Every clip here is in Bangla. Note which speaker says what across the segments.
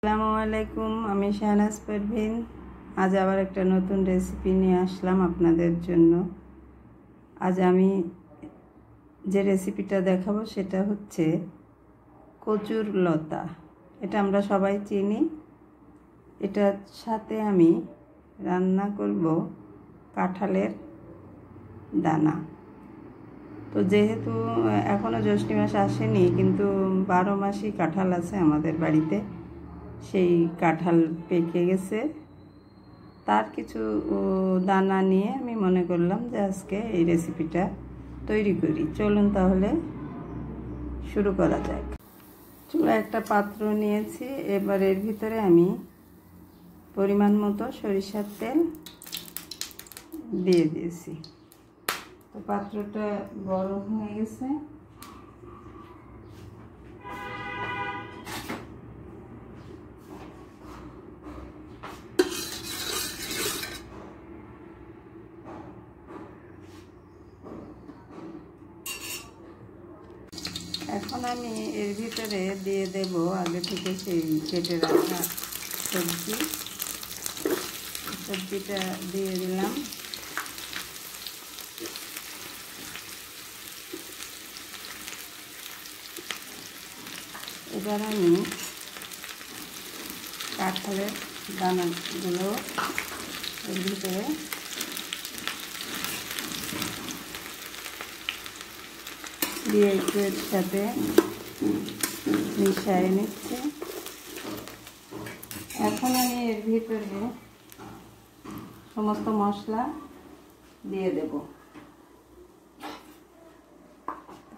Speaker 1: আসসালামু আলাইকুম, আমি শাহনাজ পারভিন। আজ আবার একটা নতুন রেসিপি নিয়ে আসলাম আপনাদের জন্য। আজ আমি যে রেসিপিটা দেখাবো সেটা হচ্ছে কচুর লতা। এটা আমরা সবাই চিনি। এটার সাথে আমি রান্না করব কাঁঠালের দানা। তো যেহেতু এখনও জ্যৈষ্ঠ মাস আসেনি, কিন্তু 12 মাসই কাঁঠাল আছে আমাদের বাড়িতে। সেই কাঁঠাল পেকে গেছে, তার কিছু দানা নিয়ে আমি মনে করলাম যে আজকে এই রেসিপিটা তৈরি করি। চলুন তাহলে শুরু করা যাক। চুলায় একটা পাত্র নিয়েছি, এবার এর ভিতরে আমি পরিমাণ মতো সরিষার তেল দিয়ে দিয়েছি। তো পাত্রটা গরম হয়ে গেছে। এখন আমি এর ভিতরে দিয়ে দেব আগে থেকে সেই কেটে রাখা সবজিটা দিয়ে দিলাম। এবার আমি কাঁঠালের দানাগুলো এর ভিতরে দিয়ে একটু এর সাথে মিশিয়ে নিচ্ছি। এখন আমি এর ভিতরে সমস্ত মশলা দিয়ে দেব।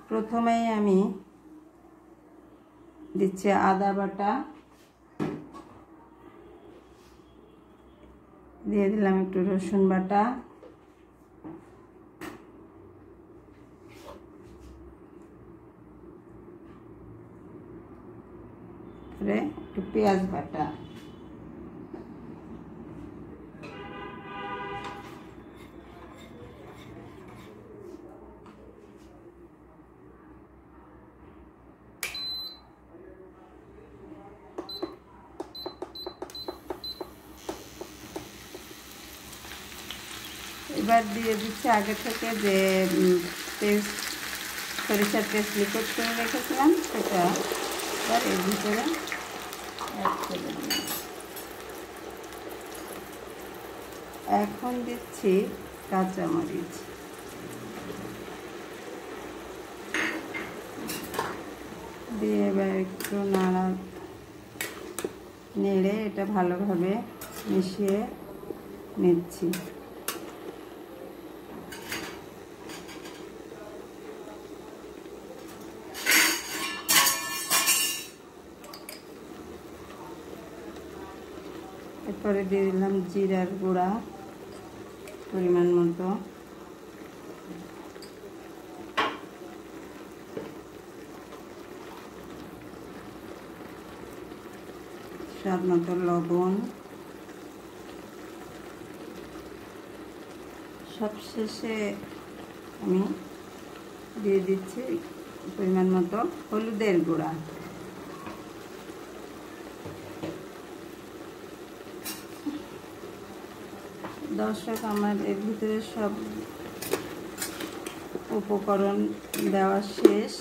Speaker 1: প্রথমেই আমি দিচ্ছি আদা বাটা, দিয়ে দিলাম একটু রসুন বাটা, একটু পেঁয়াজ বাটা, এবার দিয়ে দিচ্ছি আগে থেকে যে সরিষার পেস্ট লিকুইড করে রেখেছিলাম সেটা এবার এর ভিতরে অ্যাড করে দিলাম। এখন দিচ্ছি কাঁচামরিচ, দিয়ে এবার একটু নেড়ে এটা ভালোভাবে মিশিয়ে নিচ্ছি। এরপরে দিয়ে দিলাম জিরার গুঁড়া পরিমাণ মতো, স্বাদ মতো লবণ, সবশেষে আমি দিয়ে দিচ্ছি পরিমাণ মতো হলুদের গুঁড়া। দর্শক, আমার এর ভিতরে সব উপকরণ দেওয়া শেষ।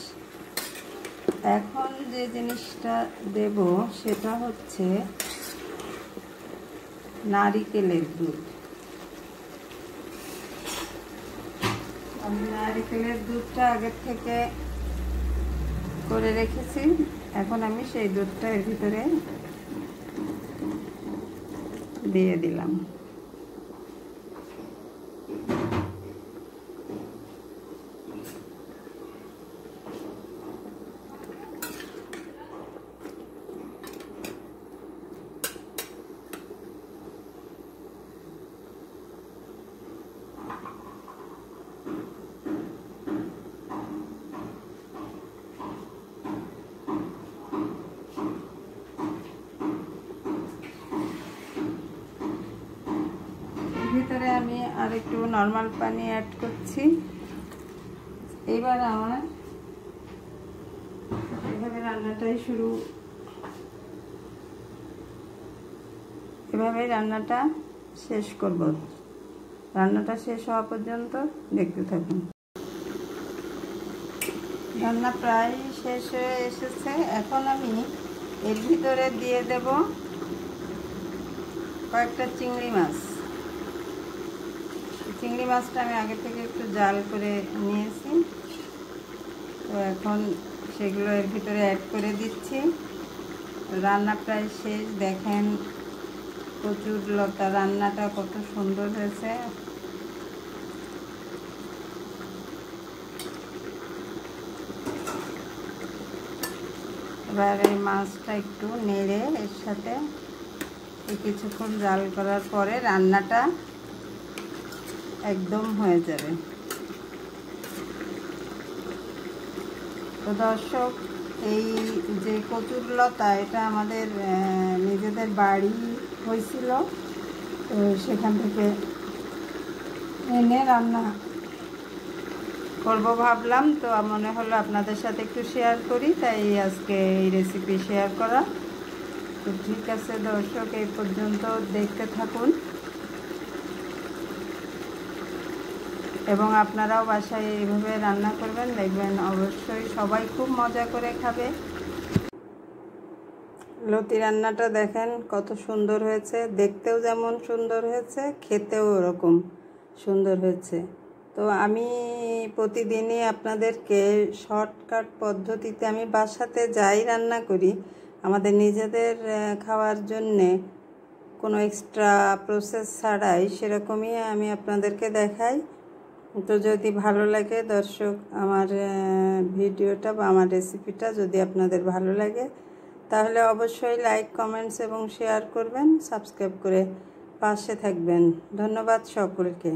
Speaker 1: এখন যে জিনিসটা দেব সেটা হচ্ছে নারিকেলের দুধ। আমি নারিকেলের দুধটা আগের থেকে করে রেখেছি, এখন আমি সেই দুধটা এর ভিতরে দিয়ে দিলাম। ভিতরে আমি আর একটু নরমাল পানি অ্যাড করছি। এবার আমার এভাবে রান্নাটাই শুরু এভাবেই রান্নাটা শেষ করব। রান্নাটা শেষ হওয়া পর্যন্ত দেখতে থাকুন। রান্না প্রায় শেষ হয়ে এসেছে। এখন আমি এর ভিতরে দিয়ে দেব কয়েকটা চিংড়ি মাছ। চিংড়ি মাছটা আমি আগে থেকে একটু জাল করে নিয়েছি, তো এখন সেগুলো এর ভিতরে অ্যাড করে দিচ্ছি। রান্না প্রায় শেষ। দেখেন কচুর লতা রান্নাটা কত সুন্দর হয়েছে। এবার এই মাছটা একটু নেড়ে এর সাথে কিছুক্ষণ জাল করার পরে রান্নাটা একদম হয়ে যাবে। তো দর্শক, এই যে কচুর লতা, এটা আমাদের নিজেদের বাড়ি হয়েছিল, তো সেখান থেকে এনে রান্না করব ভাবলাম, তো মনে হলো আপনাদের সাথে একটু শেয়ার করি, তাই আজকে এই রেসিপি শেয়ার করা। তো ঠিক আছে দর্শক, এই পর্যন্ত দেখতে থাকুন এবং আপনারাও বাসায় এইভাবে রান্না করবেন, দেখবেন অবশ্যই সবাই খুব মজা করে খাবে। লতি রান্নাটা দেখেন কত সুন্দর হয়েছে, দেখতেও যেমন সুন্দর হয়েছে, খেতেও ওরকম সুন্দর হয়েছে। তো আমি প্রতিদিনই আপনাদেরকে শর্টকাট পদ্ধতিতে আমি বাসাতে যাই রান্না করি আমাদের নিজেদের খাওয়ার জন্যে, কোনো এক্সট্রা প্রসেস ছাড়াই, সেরকমই আমি আপনাদেরকে দেখাই। তো যদি ভালো লাগে দর্শক আমার ভিডিওটা বা আমার রেসিপিটা যদি আপনাদের ভালো লাগে, তাহলে অবশ্যই লাইক, কমেন্টস এবং শেয়ার করবেন, সাবস্ক্রাইব করে পাশে থাকবেন। ধন্যবাদ সকলকে।